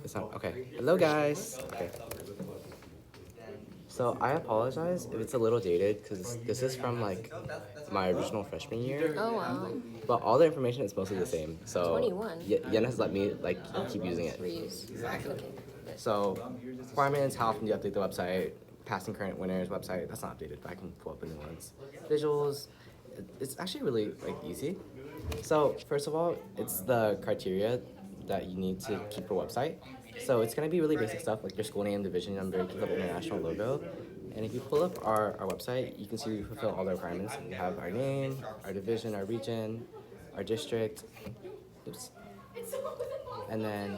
It's not okay. Hello guys. Okay. So I apologize if it's a little dated because this is from like my original freshman year. Oh wow. But all the information is mostly the same. So 21. Yen has let me like keep using it. Reuse. Exactly. Okay. So requirements, how often do you update the website, past and current winners website, that's not updated, but I can pull up the new ones. Visuals, it's actually really like easy. So first of all, it's the criteria that you need to keep your website. So it's gonna be really basic stuff like your school name, division number, keep up international logo. And if you pull up our website, you can see we fulfill all the requirements. We have our name, our division, our region, our district. Oops. And then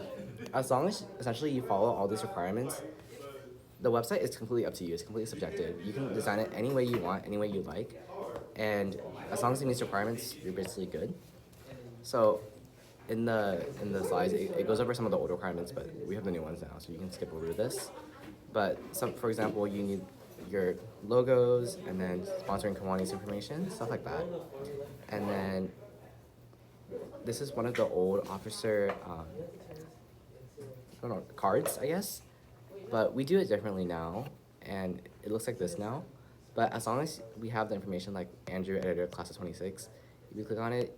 as long as essentially you follow all these requirements, the website is completely up to you. It's completely subjective. You can design it any way you want, any way you like. And as long as it meets requirements, you're basically good. So in the slides, it goes over some of the old requirements, but we have the new ones now, so you can skip over this. But some, for example, you need your logos and then sponsoring commodities information, stuff like that. And then this is one of the old officer, I don't know, cards, I guess. But we do it differently now, and it looks like this now. But as long as we have the information, like Andrew, editor, class of 26, if you click on it,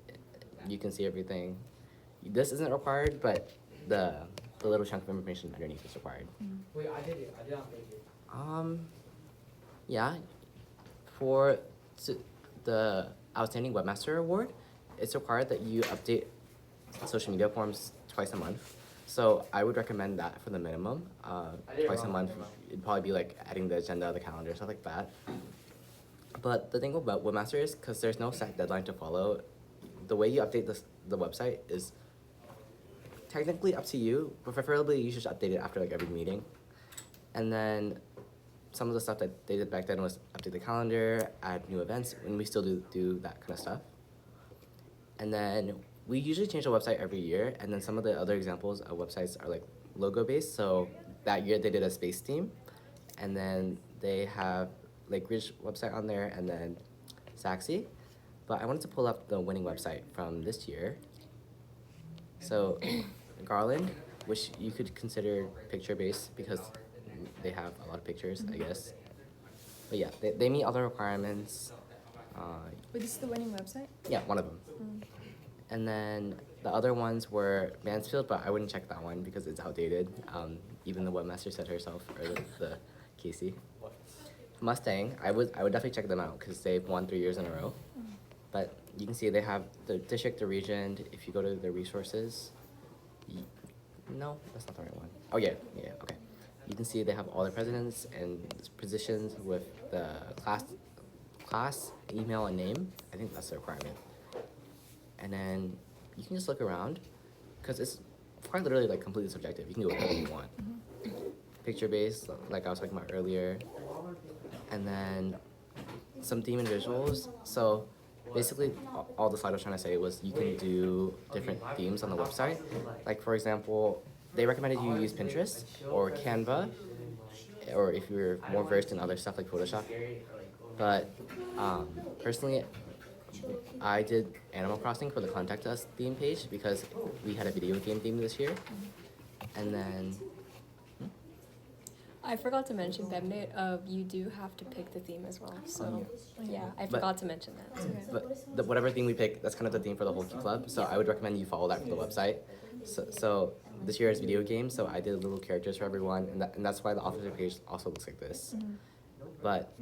you can see everything. This isn't required, but the little chunk of information underneath is required. Wait, I did it. I did not make it. Yeah, for the Outstanding Webmaster Award, it's required that you update social media forms twice a month. So I would recommend that for the minimum. Twice a month, it'd probably be like adding the agenda, the calendar, stuff like that. But the thing about Webmaster is, because there's no set deadline to follow, the way you update the website is technically up to you, but preferably you should update it after like every meeting. And then some of the stuff that they did back then was update the calendar, add new events, and we still do that kind of stuff. And then we usually change the website every year, and then some of the other examples of websites are like logo based. So that year they did a space theme, and then they have Lake Ridge website on there, and then Saxy. But I wanted to pull up the winning website from this year. So Garland, which you could consider picture based because they have a lot of pictures, I guess. But yeah, they meet all the requirements. Wait, this is the winning website? Yeah, one of them. And then the other ones were Mansfield, but I wouldn't check that one because it's outdated. Even the webmaster said herself, or the Casey. Mustang, I would definitely check them out because they've won 3 years in a row. But you can see they have the district, the region. If you go to the resources, no, that's not the right one. Oh yeah, okay. You can see they have all the presidents and positions with the class, email, and name. I think that's the requirement. And then you can just look around, because it's quite literally like completely subjective. You can do whatever you want. Picture based, like I was talking about earlier. And then some theme and visuals. So basically all the slide was trying to say was you can do different themes on the website. Like for example, they recommended you use Pinterest or Canva, or if you're more versed in other stuff like Photoshop. But personally, I did Animal Crossing for the Contact Us theme page because we had a video game theme this year. And then I forgot to mention, Bebnit, you do have to pick the theme as well. So yeah, I forgot to mention that. but whatever theme we pick, that's kind of the theme for the whole Key Club. So I would recommend you follow that for the website. So this year is video games, so I did little characters for everyone, and that's why the officer page also looks like this. But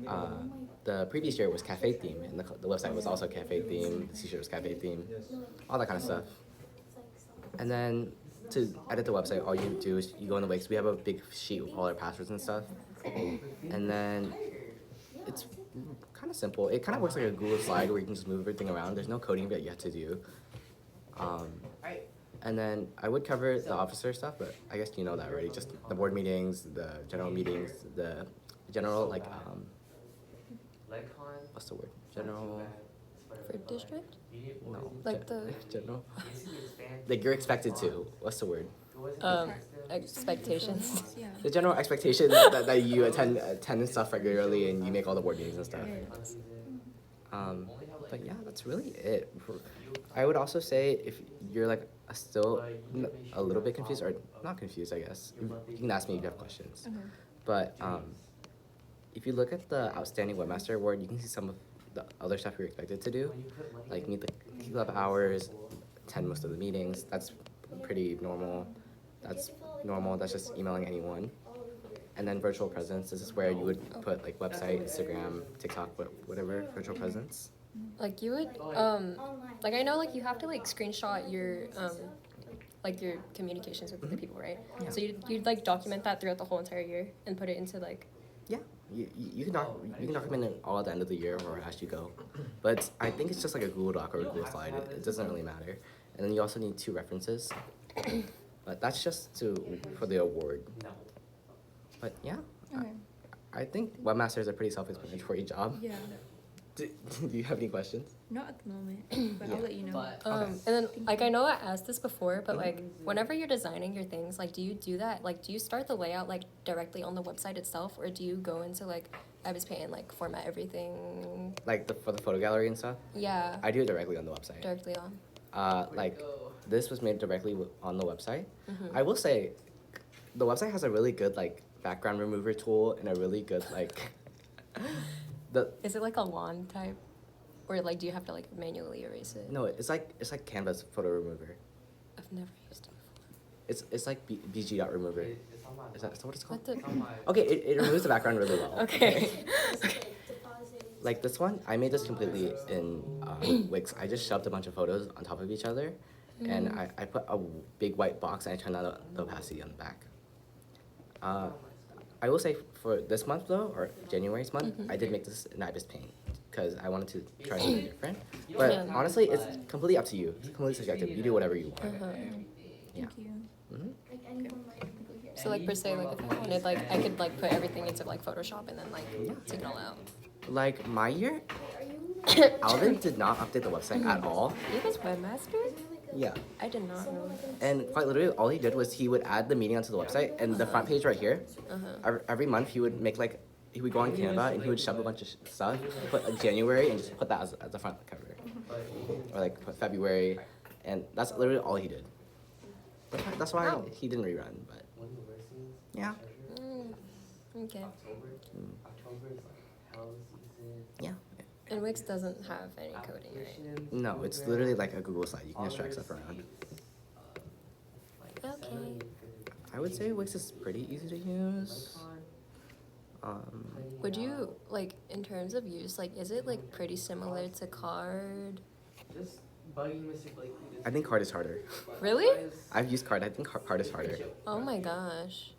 the previous year was cafe theme, and the website was also cafe theme, the t-shirt was cafe theme, all that kind of stuff. And then to edit the website, all you do is you go in the Wix. We have a big sheet with all our passwords and stuff. And then it's kind of simple. It kind of works like a Google slide where you can just move everything around. There's no coding that you have to do. And then I would cover the officer stuff, but I guess you know that already. Just the board meetings, the general meetings, the general, like, what's the word? General, For district? no. Like the General? Like you're expected to, what's the word? expectations. Yeah. The general expectation that you attend stuff regularly and you make all the board meetings and stuff. But yeah, that's really it. I would also say if you're like still a little bit confused or not confused, I guess you can ask me if you have questions. Okay. But if you look at the outstanding webmaster award, you can see some of the other stuff you're expected to do, like meet the key club hours, attend most of the meetings. That's pretty normal. That's normal. That's just emailing anyone. And then virtual presence. This is where you would put like website, Instagram, TikTok, whatever virtual presence. Like you would like I know like you have to like screenshot your like your communications with the people, right? Yeah. So you'd like document that throughout the whole entire year and put it into like Yeah, you can document it all at the end of the year or as you go, but I think it's just like a Google Doc or a Google Slide. It doesn't really matter. And then you also need 2 references, but that's just for the award. But yeah, Okay. I think webmaster is a pretty self-explanatory job. Yeah. Do you have any questions? Not at the moment, but Yeah. I'll let you know. Okay. and then like I know I asked this before, but like whenever you're designing your things, like do you do that? Like do you start the layout like directly on the website itself, or do you go into like Ibis Paint and like format everything? Like for the photo gallery and stuff, Yeah, I do it directly on the website. directly on. Like this was made directly on the website. Mhm. I will say, the website has a really good like background remover tool and a really good like Is it like a lawn type, or like do you have to like manually erase it? no, it's like Canva's photo remover. I've never used it before. It's like BG dot remover. It's on my. Is that what it's called? What the? It's on my. Okay, it removes the background really well. Okay. Like this one, I made this completely in Wix. I just shoved a bunch of photos on top of each other, and I put a big white box and I turned on the opacity on the back. I will say for this month though, or January's month, I did make this in Ibis Paint because I wanted to try something different. But Yeah. honestly, it's completely up to you. It's completely subjective. You do whatever you want. Uh-huh. Yeah. Thank you. hmm So like per se, like if I wanted, like I could like put everything into like Photoshop and then like take it all out. Like my year, Alvin did not update the website at all. You guys webmaster? Yeah. I did not know. And quite literally, all he did was he would add the meeting onto the website, and the front page right here, every month he would make like, he would go on Canva and he would shove a bunch of stuff, put like January and just put that as the front cover. Or like put February, and that's literally all he did. That's why Wow. he didn't rerun, but yeah. Okay. October is like hell season. Yeah. And Wix doesn't have any coding, right? No, it's literally like a Google slide. You can just drag stuff around. Okay. I would say Wix is pretty easy to use. Would you like in terms of use, like is it like pretty similar to Card? Just bugging Mr. Blakely. I think Card is harder. Really? I've used Card. I think Card is harder. Oh my gosh.